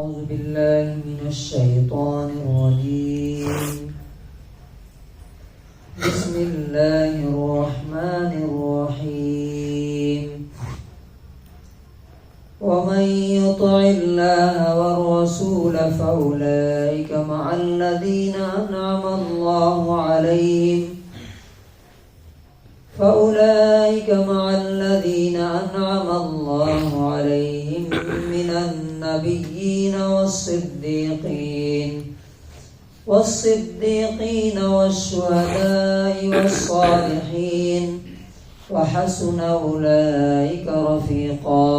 أعوذ بالله من الشيطان الرجيم بسم الله الرحمن الرحيم ومن يطع الله والرسول فأولئك مع الذين أنعم الله عليهم من النبيين والصديقين والشهداء والصالحين وحسن أولئك رفيقا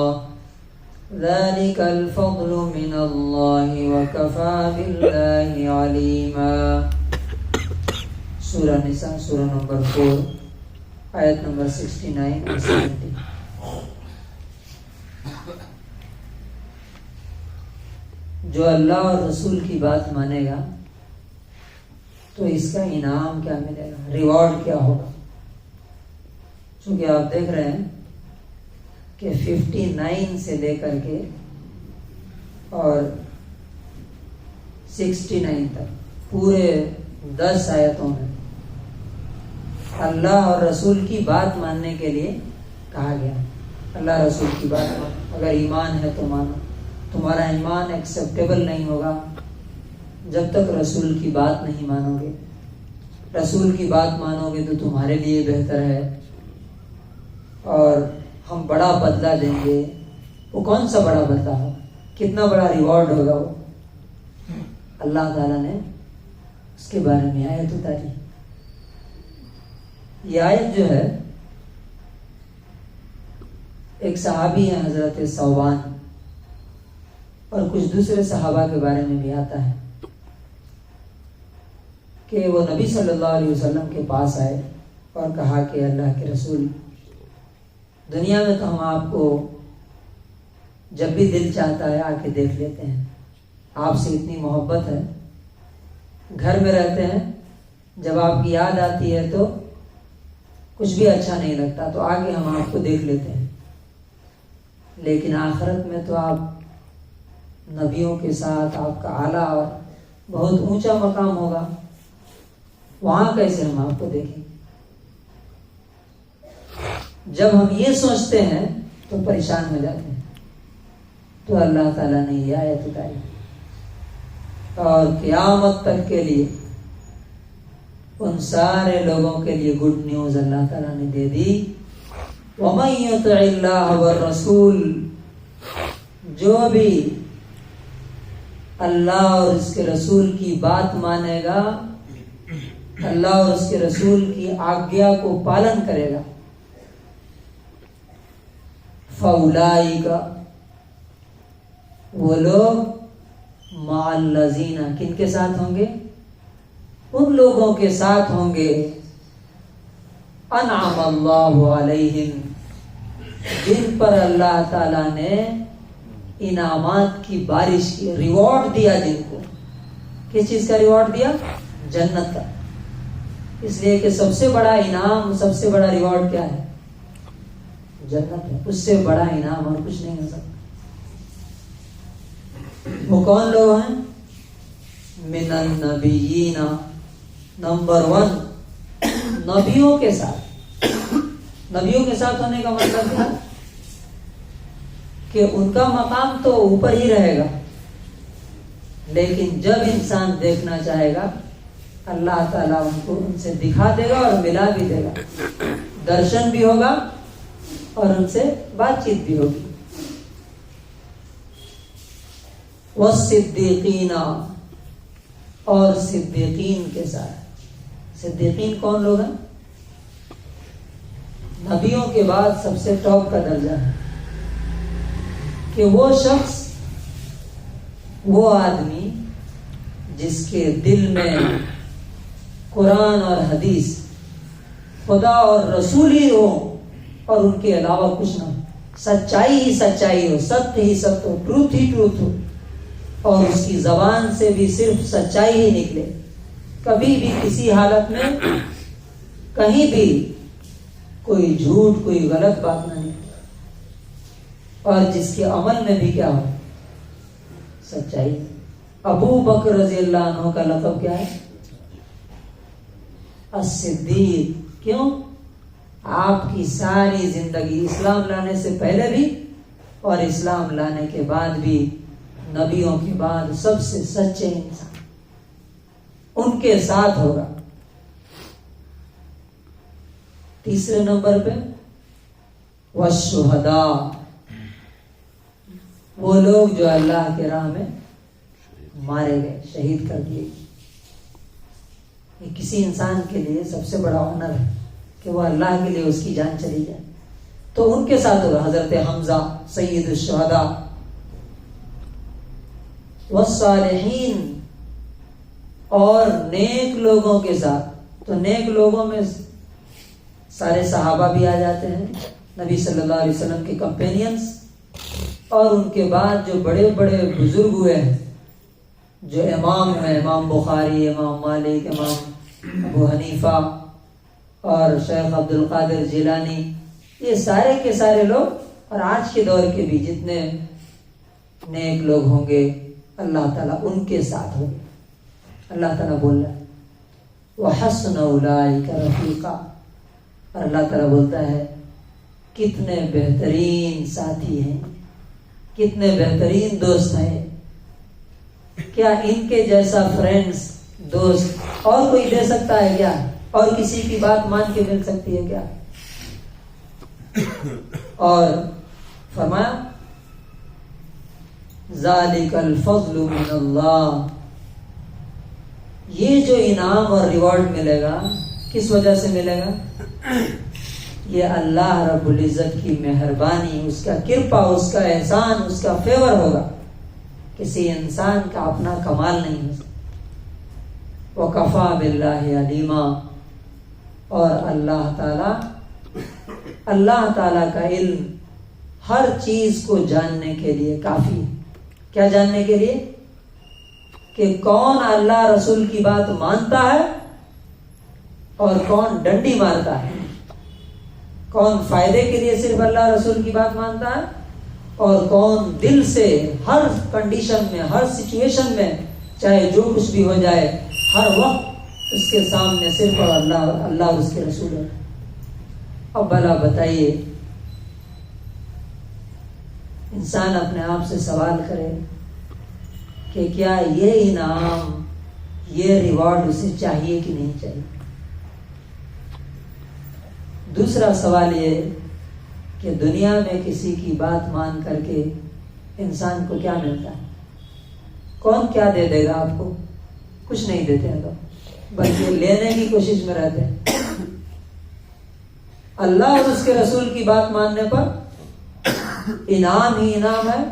ذلك الفضل من الله وكفى بالله عليما. سورہ نساء سورہ نمبر 4 آیت نمبر 69 اور 70. جو اللہ اور رسول کی بات مانے گا تو اس کا انعام کیا ملے گا، ریوارڈ کیا ہوگا. چونکہ آپ دیکھ رہے ہیں کہ 59 سے لے کر کے اور 69 تک پورے 10 آیتوں میں اللہ اور رسول کی بات ماننے کے لیے کہا گیا. اللہ رسول کی بات مانو، اگر ایمان ہے تو مانو. تمہارا ایمان ایکسیپٹیبل نہیں ہوگا جب تک رسول کی بات نہیں مانو گے. رسول کی بات مانو گے تو تمہارے لیے بہتر ہے، اور ہم بڑا بدلہ دیں گے. وہ کون سا بڑا بدلہ ہوگا، کتنا بڑا ریوارڈ ہوگا وہ؟ اللہ تعالیٰ نے اس کے بارے میں آیت اتاری. یہ آیت جو ہے ایک صحابی ہیں حضرت ثوبان، اور کچھ دوسرے صحابہ کے بارے میں بھی آتا ہے کہ وہ نبی صلی اللہ علیہ وسلم کے پاس آئے اور کہا کہ اللہ کے رسول، دنیا میں تو ہم آپ کو جب بھی دل چاہتا ہے آ کے دیکھ لیتے ہیں، آپ سے اتنی محبت ہے، گھر میں رہتے ہیں، جب آپ کی یاد آتی ہے تو کچھ بھی اچھا نہیں لگتا، تو آگے ہم آپ کو دیکھ لیتے ہیں. لیکن آخرت میں تو آپ نبیوں کے ساتھ آپ کا اعلیٰ اور بہت اونچا مقام ہوگا، وہاں کیسے ہم آپ کو دیکھیں؟ جب ہم یہ سوچتے ہیں تو پریشان ہو جاتے ہیں. تو اللہ تعالیٰ نے یہ آیت اتاری اور قیامت تک کے لیے ان سارے لوگوں کے لیے گڈ نیوز اللہ تعالیٰ نے دے دی. وَمَن يُطِعِ اللَّهَ وَالرَّسُولَ، جو بھی اللہ اور اس کے رسول کی بات مانے گا، اللہ اور اس کے رسول کی آگیا کو پالن کرے گا، فَأُولَئِكَ، وہ لوگ مَعَ الَّذِينَ، کن کے ساتھ ہوں گے؟ ان لوگوں کے ساتھ ہوں گے انعم اللہ علیہم، جن پر اللہ تعالیٰ نے انعامات کی بارش کی، ریوارڈ دیا. جن کو کس چیز کا ریوارڈ دیا؟ جنت کا. اس لیے کہ سب سے بڑا انعام، سب سے بڑا ریوارڈ کیا ہے؟ جنت ہے. اس سے بڑا انعام اور کچھ نہیں ہو سکتا. وہ کون لوگ ہیں؟ من النبیین، نمبر 1 نبیوں کے ساتھ. نبیوں کے ساتھ ہونے کا مطلب کیا؟ کہ ان کا مقام تو اوپر ہی رہے گا، لیکن جب انسان دیکھنا چاہے گا اللہ تعالیٰ ان کو ان سے دکھا دے گا اور ملا بھی دے گا. درشن بھی ہوگا اور ان سے بات چیت بھی ہوگی. والصدیقین، اور صدیقین کے ساتھ. صدیقین کون لوگ ہیں؟ نبیوں کے بعد سب سے ٹاپ کا درجہ ہے کہ وہ شخص، وہ آدمی جس کے دل میں قرآن اور حدیث، خدا اور رسول ہی ہو اور ان کے علاوہ کچھ نہ ہو، سچائی ہی سچائی ہو، ستیہ ہی ستیہ ہو، ٹروتھ ہی ٹروتھ ہو، اور اس کی زبان سے بھی صرف سچائی ہی نکلے، کبھی بھی کسی حالت میں کہیں بھی کوئی جھوٹ، کوئی غلط بات نہ نکلے، اور جس کے عمل میں بھی کیا ہو؟ سچائی. ابو بکر رضی اللہ عنہ کا لقب کیا ہے؟ الصدیق. کیوں؟ آپ کی ساری زندگی اسلام لانے سے پہلے بھی اور اسلام لانے کے بعد بھی نبیوں کے بعد سب سے سچے انسان ان کے ساتھ ہوگا. تیسرے نمبر پہ والشہداء، وہ لوگ جو اللہ کے راہ میں مارے گئے، شہید کر دیے. یہ کسی انسان کے لیے سب سے بڑا آنر ہے کہ وہ اللہ کے لیے اس کی جان چلی جائے. تو ان کے ساتھ ہوگا حضرت حمزہ سید الشہداء. والصالحین، اور نیک لوگوں کے ساتھ. تو نیک لوگوں میں سارے صحابہ بھی آ جاتے ہیں، نبی صلی اللہ علیہ وسلم کے کمپینینز، اور ان کے بعد جو بڑے بڑے بزرگ ہوئے ہیں، جو امام ہیں، امام بخاری، امام مالک، امام ابو حنیفہ اور شیخ عبد القادر جیلانی، یہ سارے کے سارے لوگ، اور آج کے دور کے بھی جتنے نیک لوگ ہوں گے اللہ تعالیٰ ان کے ساتھ ہوں گے. اللہ تعالیٰ بول رہا ہے وَحَسُنَ أُولَٰئِكَ رَفِيقًا، اور اللہ تعالیٰ بولتا ہے کتنے بہترین ساتھی ہیں، کتنے بہترین دوست ہیں. کیا ان کے جیسا فرینڈز، دوست اور کوئی دے سکتا ہے کیا؟ اور کسی کی بات مان کے مل سکتی ہے کیا؟ اور فرمایا ذالک الفضل من اللہ، یہ جو انعام اور ریوارڈ ملے گا کس وجہ سے ملے گا؟ یہ اللہ رب العزت کی مہربانی، اس کا کرپا، اس کا احسان، اس کا فیور ہوگا. کسی انسان کا اپنا کمال نہیں ہو سکتا. وَكَفَى بِاللَّهِ عَلِيمًا، اور اللہ تعالیٰ کا علم ہر چیز کو جاننے کے لیے کافی ہے. کیا جاننے کے لیے؟ کہ کون اللہ رسول کی بات مانتا ہے اور کون ڈنڈی مارتا ہے، کون فائدے کے لیے صرف اللہ رسول کی بات مانتا ہے اور کون دل سے ہر کنڈیشن میں، ہر سچویشن میں، چاہے جو کچھ بھی ہو جائے، ہر وقت اس کے سامنے صرف اور اللہ اور اس کے رسول ہے. اب بھلا بتائیے، انسان اپنے آپ سے سوال کرے کہ کیا یہ انعام، یہ ریوارڈ اسے چاہیے کہ نہیں چاہیے؟ دوسرا سوال یہ کہ دنیا میں کسی کی بات مان کر کے انسان کو کیا ملتا ہے؟ کون کیا دے دے گا آپ کو؟ کچھ نہیں دیتے ہیں لوگ، بلکہ لینے کی کوشش میں رہتے ہیں. اللہ اور اس کے رسول کی بات ماننے پر انعام ہی انعام ہے،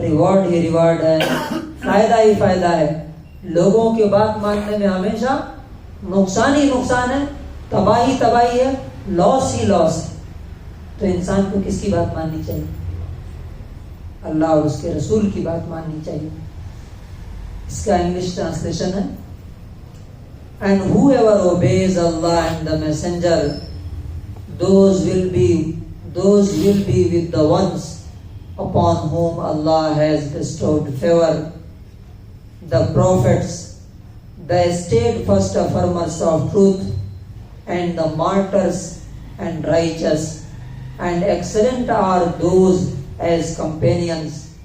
ریوارڈ ہی ریوارڈ ہے، فائدہ ہی فائدہ ہے. لوگوں کی بات ماننے میں ہمیشہ نقصان ہی نقصان ہے، تباہی تباہی ہے، لاس ہی لاس ہے. تو انسان کو کس کی بات ماننی چاہیے؟ اللہ اور اس کے رسول کی بات ماننی چاہیے. اس کا انگلش ٹرانسلیشن ہے And whoever obeys Allah and the Messenger, those will be with the ones upon whom Allah has bestowed favor, the prophets, the steadfast affirmers of truth, and the martyrs and righteous, and excellent are those as companions.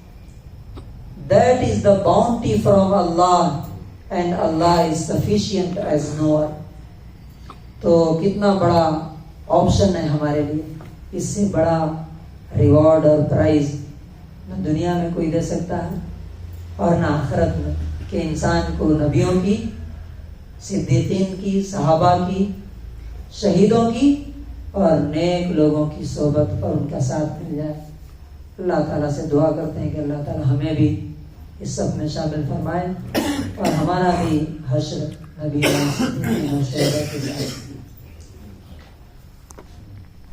That is the bounty from Allah, and Allah is sufficient as knower. تو کتنا بڑا option ہے ہمارے لیے، اس سے بڑا reward اور price نہ دنیا میں کوئی دے سکتا ہے اور نہ آخرت میں، کہ انسان کو نبیوں کی، صدیقین کی، صحابہ کی، شہیدوں کی اور نیک لوگوں کی صحبت اور ان کا ساتھ مل جائے. اللہ تعالیٰ سے دعا کرتے ہیں کہ اللہ تعالیٰ ہمیں بھی اس سب میں شامل فرمائے اور ہمارا بھی حشر نبی کے ساتھ